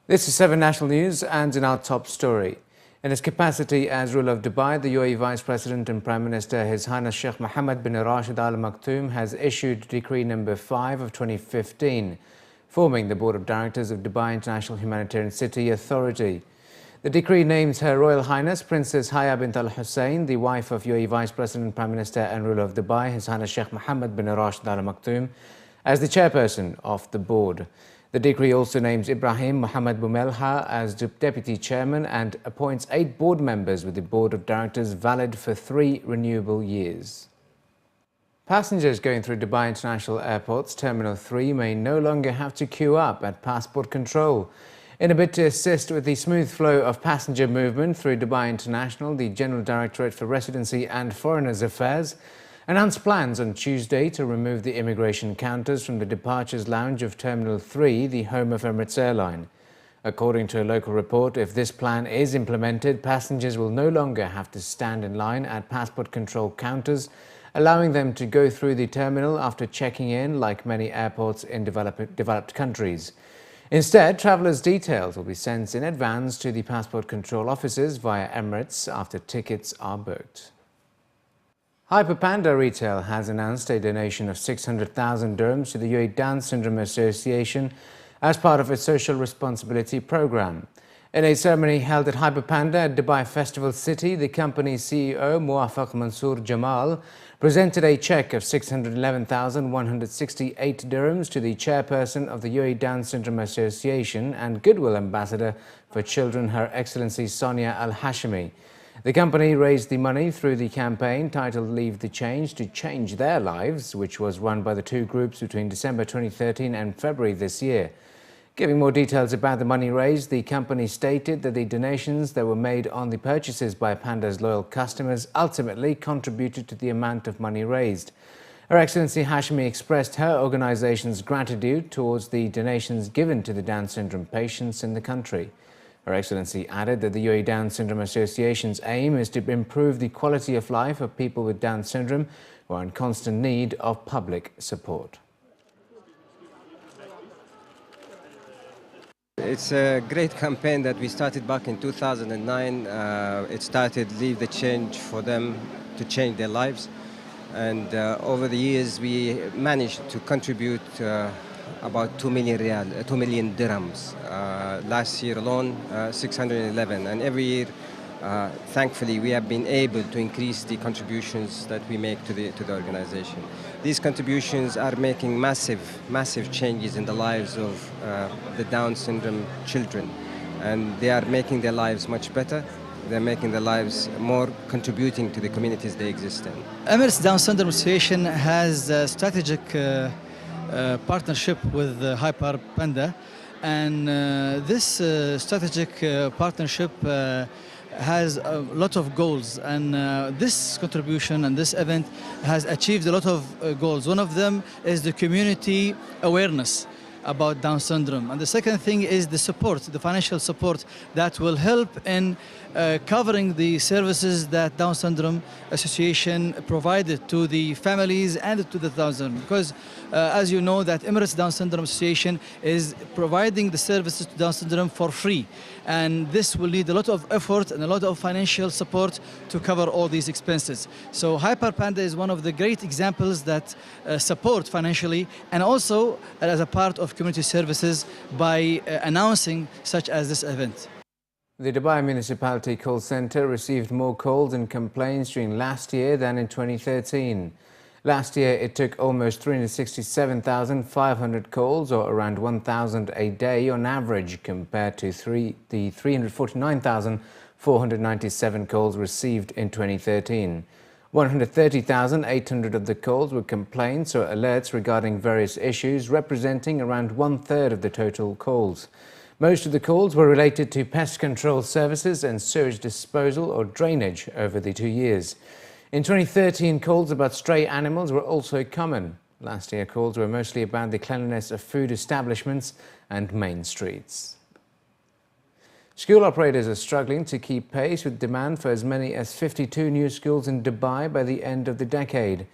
This is 7 National News, and in our top story. In his capacity as ruler of Dubai, the UAE Vice President and Prime Minister His Highness Sheikh Mohammed bin Rashid Al Maktoum has issued Decree number 5 of 2015, forming the Board of Directors of Dubai International Humanitarian City Authority. The decree names Her Royal Highness Princess Haya bint Al Hussein, the wife of UAE Vice President, Prime Minister and ruler of Dubai, His Highness Sheikh Mohammed bin Rashid Al Maktoum, as the chairperson of the board. The decree also names Ibrahim Mohammed Boumelha as deputy chairman and appoints 8 board members with the board of directors valid for 3 renewable years. Passengers going through Dubai International Airport's Terminal 3 may no longer have to queue up at passport control. In a bid to assist with the smooth flow of passenger movement through Dubai International, the General Directorate for Residency and Foreigners Affairs announced plans on Tuesday to remove the immigration counters from the departures lounge of Terminal 3, the home of Emirates Airline. According to a local report, if this plan is implemented, passengers will no longer have to stand in line at passport control counters, allowing them to go through the terminal after checking in, like many airports in developed countries. Instead, travellers' details will be sent in advance to the passport control offices via Emirates after tickets are booked. Hyper Panda Retail has announced a donation of 600,000 dirhams to the UAE Down Syndrome Association as part of its social responsibility program. In a ceremony held at Hyper Panda at Dubai Festival City, the company's CEO, Muwafaq Mansour Jamal, presented a cheque of 611,168 dirhams to the chairperson of the UAE Down Syndrome Association and Goodwill Ambassador for Children, Her Excellency Sonia Al Hashimi. The company raised the money through the campaign titled Leave the Change to Change Their Lives, which was run by the two groups between December 2013 and February this year. Giving more details about the money raised, the company stated that the donations that were made on the purchases by Panda's loyal customers ultimately contributed to the amount of money raised. Her Excellency Hashimi expressed her organization's gratitude towards the donations given to the Down syndrome patients in the country. Her Excellency added that the UAE Down Syndrome Association's aim is to improve the quality of life of people with Down syndrome who are in constant need of public support. It's a great campaign that we started back in 2009. It started Leave the Change for them to change their lives. And over the years, we managed to contribute about 2 million dirhams. Last year alone, 611. And every year, thankfully, we have been able to increase the contributions that we make to the organization. These contributions are making massive changes in the lives of the Down syndrome children. And they are making their lives much better. They're making their lives more contributing to the communities they exist in. Emirates Down Syndrome Association has a strategic partnership with Hyper Panda, and this strategic partnership has a lot of goals, and this contribution and this event has achieved a lot of goals. One of them is the community awareness about Down syndrome, and the second thing is the support, the financial support that will help in covering the services that Down Syndrome Association provided to the families and to the Down syndrome. Because as you know, that Emirates Down Syndrome Association is providing the services to Down syndrome for free, and this will need a lot of effort and a lot of financial support to cover all these expenses. So Hyper Panda is one of the great examples that support financially and also as a part of community services by announcing such as this event. The Dubai Municipality Call Centre received more calls and complaints during last year than in 2013. Last year, it took almost 367,500 calls, or around 1,000 a day on average, compared to the 349,497 calls received in 2013. 130,800 of the calls were complaints or alerts regarding various issues, representing around 1/3 of the total calls. Most of the calls were related to pest control services and sewage disposal or drainage over the 2 years. In 2013, calls about stray animals were also common. Last year, calls were mostly about the cleanliness of food establishments and main streets. School operators are struggling to keep pace with demand for as many as 52 new schools in Dubai by the end of the decade.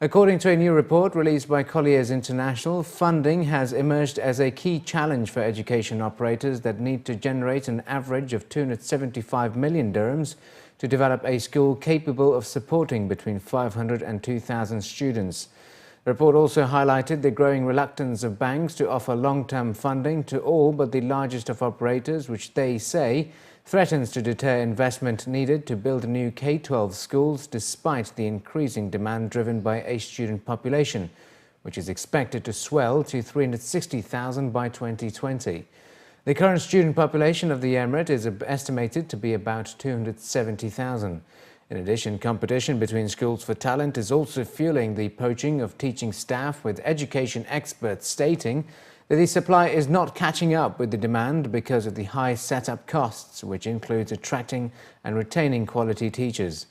According to a new report released by Colliers International, funding has emerged as a key challenge for education operators that need to generate an average of 275 million dirhams to develop a school capable of supporting between 500 and 2,000 students. The report also highlighted the growing reluctance of banks to offer long-term funding to all but the largest of operators, which they say threatens to deter investment needed to build new K-12 schools despite the increasing demand driven by a student population, which is expected to swell to 360,000 by 2020. The current student population of the Emirate is estimated to be about 270,000. In addition, competition between schools for talent is also fueling the poaching of teaching staff, with education experts stating that the supply is not catching up with the demand because of the high setup costs, which includes attracting and retaining quality teachers.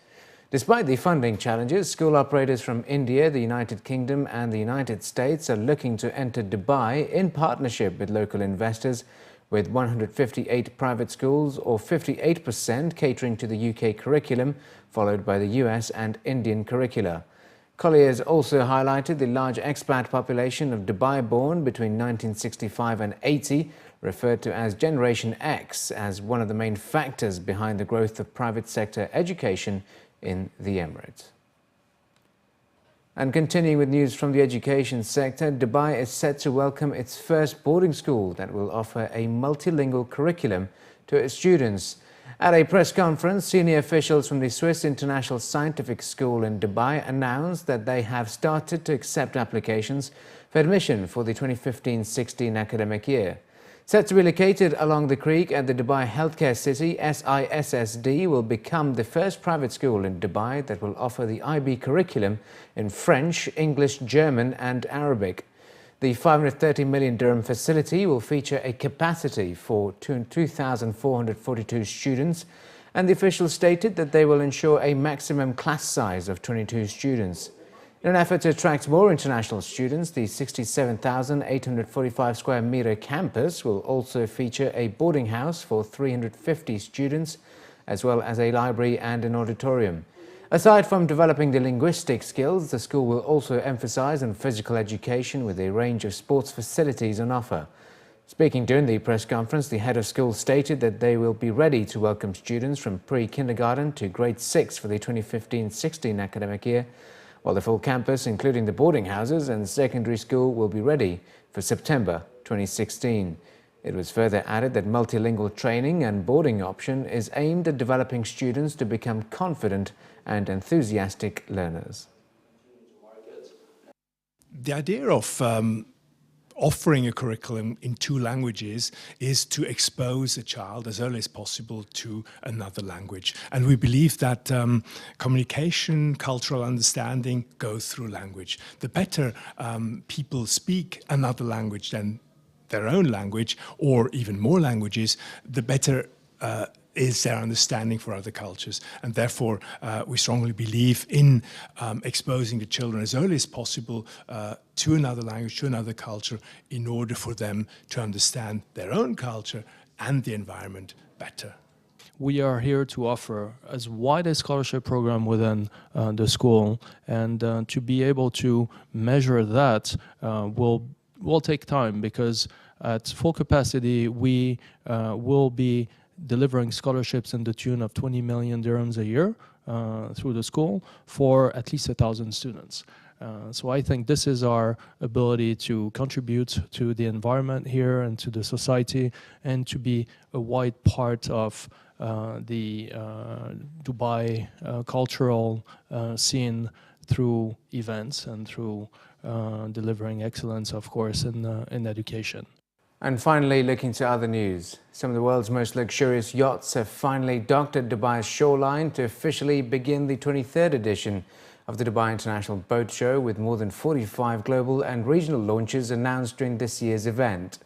Despite the funding challenges, school operators from India, the United Kingdom and the United States are looking to enter Dubai in partnership with local investors, with 158 private schools, or 58%, catering to the UK curriculum, followed by the US and Indian curricula. Colliers also highlighted the large expat population of Dubai-born between 1965 and 80, referred to as Generation X, as one of the main factors behind the growth of private sector education in the Emirates. And continuing with news from the education sector, Dubai is set to welcome its first boarding school that will offer a multilingual curriculum to its students. At a press conference, senior officials from the Swiss International Scientific School in Dubai announced that they have started to accept applications for admission for the 2015-16 academic year. Set to be located along the creek at the Dubai Healthcare City, SISSD will become the first private school in Dubai that will offer the IB curriculum in French, English, German and Arabic. The 530 million dirham facility will feature a capacity for 2,442 students, and the officials stated that they will ensure a maximum class size of 22 students. In an effort to attract more international students, the 67,845 square metre campus will also feature a boarding house for 350 students, as well as a library and an auditorium. Aside from developing the linguistic skills, the school will also emphasize on physical education with a range of sports facilities on offer. Speaking during the press conference, the head of school stated that they will be ready to welcome students from pre-kindergarten to grade 6 for the 2015-16 academic year, while the full campus, including the boarding houses and secondary school, will be ready for September 2016. It was further added that multilingual training and boarding option is aimed at developing students to become confident and enthusiastic learners. The idea of offering a curriculum in 2 languages is to expose a child as early as possible to another language. And we believe that communication, cultural understanding goes through language. The better people speak another language than their own language, or even more languages, the better is their understanding for other cultures. And therefore, we strongly believe in exposing the children as early as possible to another language, to another culture, in order for them to understand their own culture and the environment better. We are here to offer as wide a scholarship program within the school, and to be able to measure that will take time, because at full capacity we will be delivering scholarships in the tune of 20 million dirhams a year through the school for at least 1,000 students. So I think this is our ability to contribute to the environment here and to the society, and to be a wide part of the Dubai cultural scene through events and through delivering excellence, of course, in education. And finally, looking to other news. Some of the world's most luxurious yachts have finally docked at Dubai's shoreline to officially begin the 23rd edition of the Dubai International Boat Show, with more than 45 global and regional launches announced during this year's event.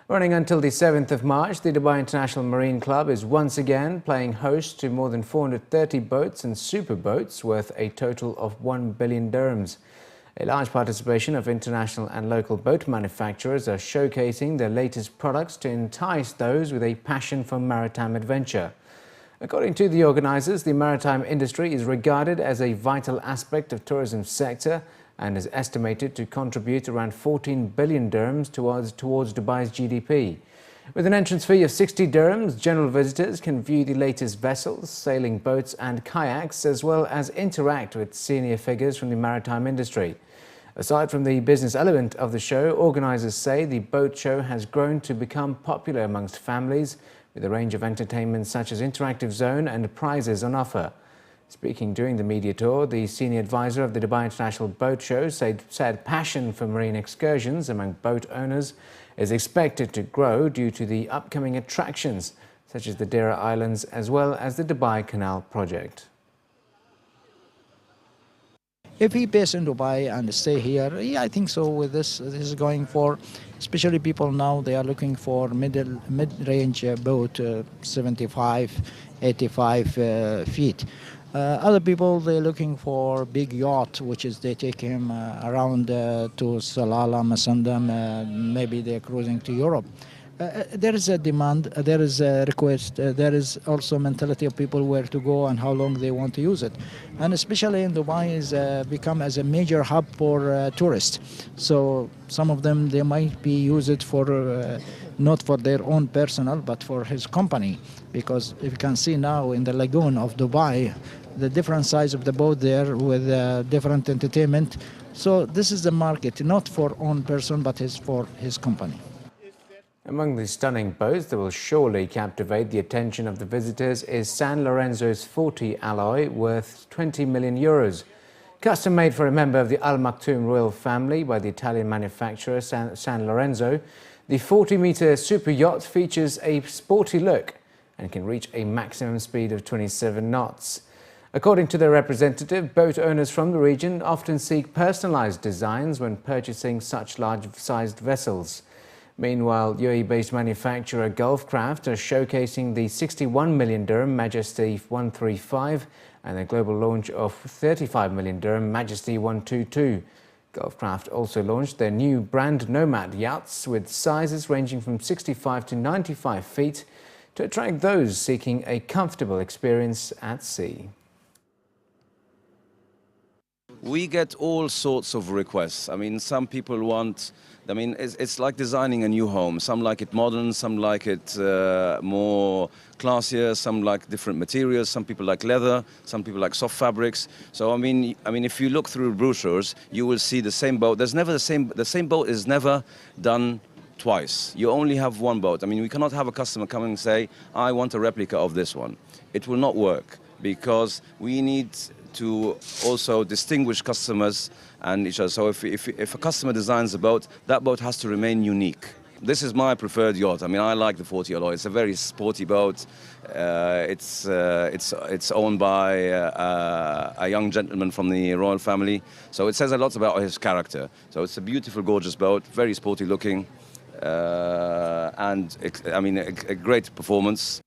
Running until the 7th of March, the Dubai International Marine Club is once again playing host to more than 430 boats and superboats worth a total of 1 billion dirhams. A large participation of international and local boat manufacturers are showcasing their latest products to entice those with a passion for maritime adventure. According to the organizers, the maritime industry is regarded as a vital aspect of tourism sector, and is estimated to contribute around 14 billion dirhams towards Dubai's GDP. With an entrance fee of 60 dirhams, general visitors can view the latest vessels, sailing boats and kayaks, as well as interact with senior figures from the maritime industry. Aside from the business element of the show, organisers say the boat show has grown to become popular amongst families, with a range of entertainment such as interactive zone and prizes on offer. Speaking during the media tour, the senior advisor of the Dubai International Boat Show said passion for marine excursions among boat owners is expected to grow due to the upcoming attractions such as the Deira Islands as well as the Dubai Canal project. If he based in Dubai and stay here, yeah, I think so. With this is going for, especially people now, they are looking for mid-range boat, 75, 85 feet. Other people, they're looking for big yacht, which is they take him around to Salalah, Masandam, maybe they're cruising to Europe. There is a demand, there is a request, there is also mentality of people where to go and how long they want to use it. And especially in Dubai is become as a major hub for tourists. So some of them, they might be use it for not for their own personal, but for his company. Because if you can see now in the lagoon of Dubai, the different size of the boat there with different entertainment. So this is the market, not for own person, but is for his company. Among the stunning boats that will surely captivate the attention of the visitors is San Lorenzo's 40 alloy worth 20 million euros. Custom made for a member of the Al Maktoum royal family by the Italian manufacturer San Lorenzo, the 40-meter super yacht features a sporty look and can reach a maximum speed of 27 knots. According to their representative, boat owners from the region often seek personalized designs when purchasing such large-sized vessels. Meanwhile, UAE-based manufacturer Gulfcraft are showcasing the 61 million dirham Majesty 135 and the global launch of 35 million dirham Majesty 122. Gulfcraft also launched their new brand Nomad yachts with sizes ranging from 65 to 95 feet to attract those seeking a comfortable experience at sea. We get all sorts of requests. I mean, some people want, it's like designing a new home. Some like it modern, some like it more classier, some like different materials, some people like leather, some people like soft fabrics. So, I mean, if you look through brochures, you will see the same boat. There's never the same boat is never done twice. You only have one boat. I mean, we cannot have a customer come and say, I want a replica of this one. It will not work because we need to also distinguish customers and each other. So if a customer designs a boat, that boat has to remain unique. This is my preferred yacht. I mean, I like the 40 alloy. It's a very sporty boat. It's owned by a young gentleman from the royal family. So it says a lot about his character. So it's a beautiful, gorgeous boat, very sporty looking, and I mean, a great performance.